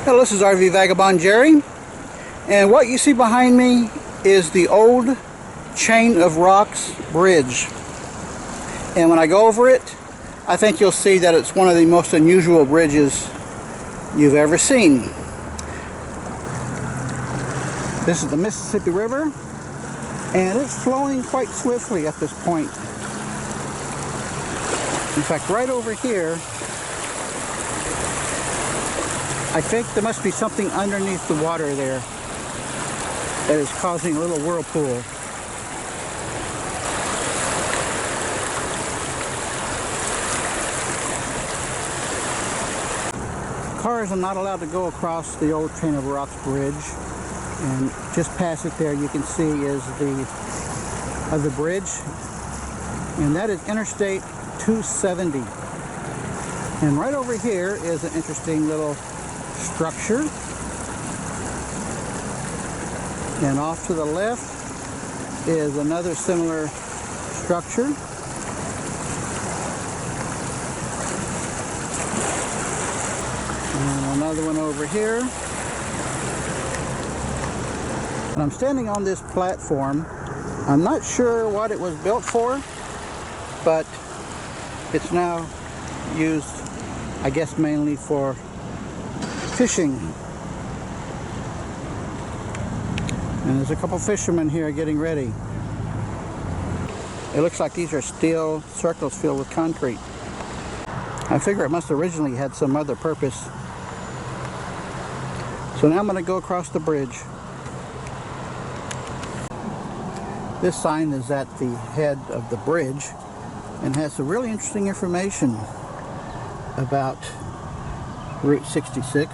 Hello, this is RV Vagabond Jerry, and what you see behind me is the old Chain of Rocks Bridge. And when I go over it, I think you'll see that it's one of the most unusual bridges you've ever seen. This is the Mississippi River, and it's flowing quite swiftly at this point. In fact, right over here, I think there must be something underneath the water there that is causing a little whirlpool. Cars are not allowed to go across the old Chain of Rocks Bridge, and just past it there you can see is the bridge, and that is Interstate 270. And right over here is an interesting little structure, and off to the left is another similar structure, and another one over here. And I'm standing on this platform. I'm not sure what it was built for, but it's now used, I guess, mainly for fishing. And there's a couple fishermen here getting ready. It looks like these are steel circles filled with concrete. I figure it must originally had some other purpose. So now I'm going to go across the bridge. This sign is at the head of the bridge and has some really interesting information about Route 66.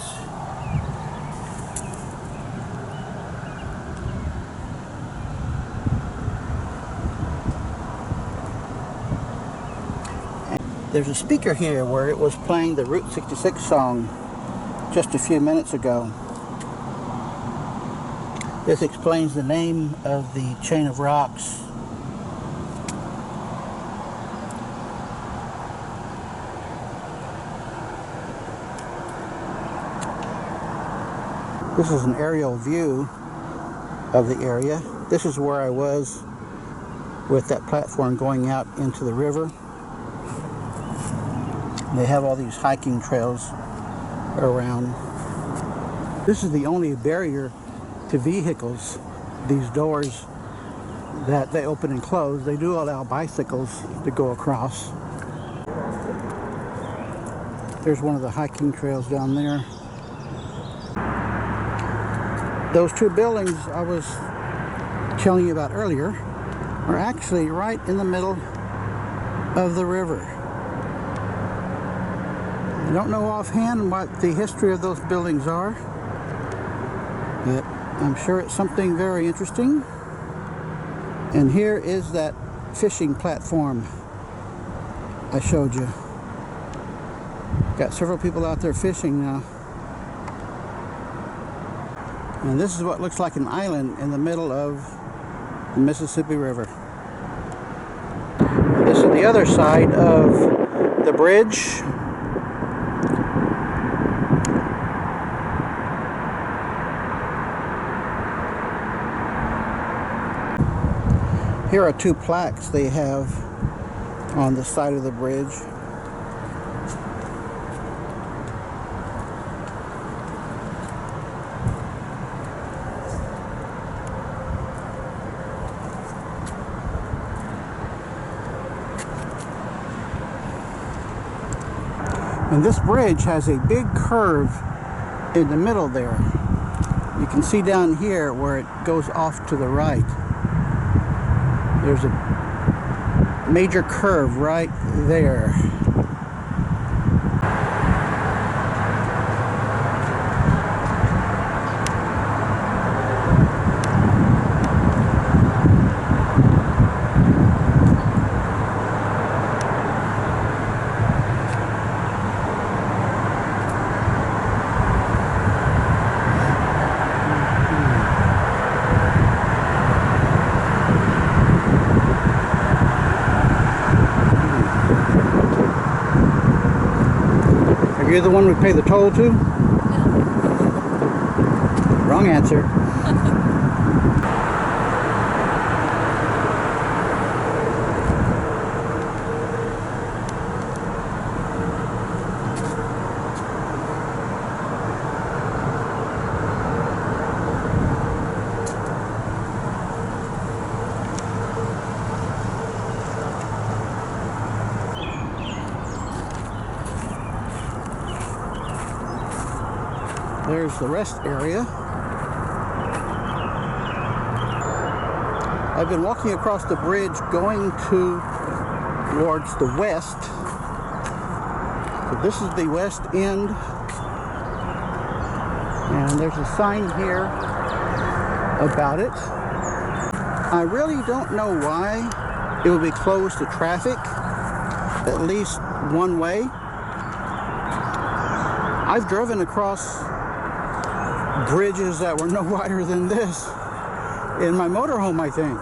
There's a speaker here where it was playing the Route 66 song just a few minutes ago. This explains the name of the Chain of Rocks. This is an aerial view of the area. This is where I was with that platform going out into the river. They have all these hiking trails around. This is the only barrier to vehicles, these doors that they open and close. They do allow bicycles to go across. There's one of the hiking trails down there. Those two buildings I was telling you about earlier are actually right in the middle of the river. I don't know offhand what the history of those buildings are, but I'm sure it's something very interesting. And here is that fishing platform I showed you. Got several people out there fishing now. And this is what looks like an island in the middle of the Mississippi River. This is the other side of the bridge. Here are two plaques they have on the side of the bridge. And this bridge has a big curve in the middle there. You can see down here where it goes off to the right. There's a major curve right there. You're the one we pay the toll to? No. Wrong answer. There's the rest area. I've been walking across the bridge going towards the west. So this is the west end. And there's a sign here about it. I really don't know why it will be closed to traffic, at least one way. I've driven across bridges that were no wider than this in my motorhome, I think.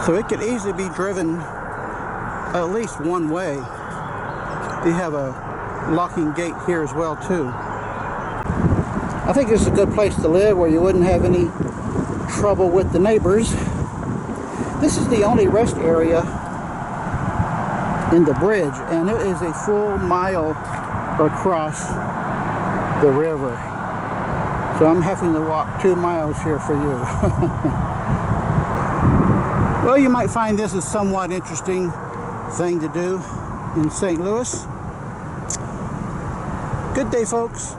So it could easily be driven at least one way. They have a locking gate here as well too. I think this is a good place to live where you wouldn't have any trouble with the neighbors. This is the only rest area in the bridge, and it is a full mile across the river. So I'm having to walk 2 miles here for you. Well, you might find this a somewhat interesting thing to do in St. Louis. Good day, folks.